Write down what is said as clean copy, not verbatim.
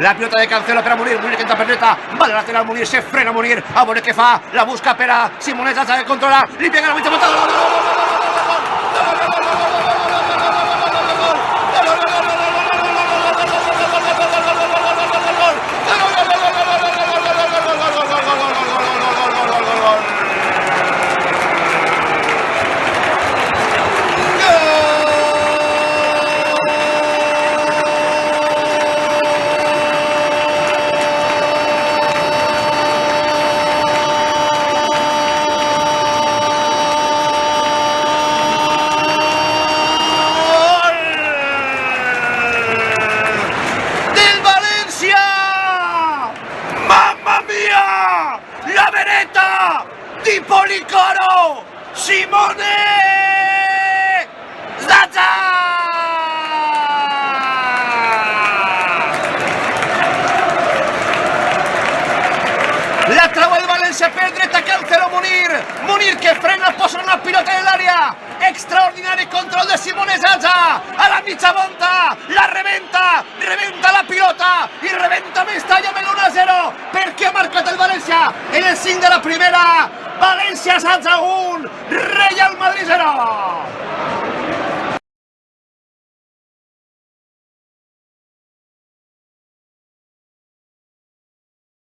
la pilota de Cancelo per a Munir que entra per dreta, va la lateral Munir, se frena Munir, a veure què fa, la busca per a Simone Zaza que controla, li pega la mitja volta, di Policoro, Simone Zaza! La trova el València per dreta, Cancelo Munir que frena, posa una pilota en l'àrea, extraordinari control de Simone Zaza, a la mitja volta, la rebenta la pilota i rebenta Mestalla amb l'1-0 perquè ha marcat el València en el 5 de la primera. València Zaza 1, Real Madrid 0.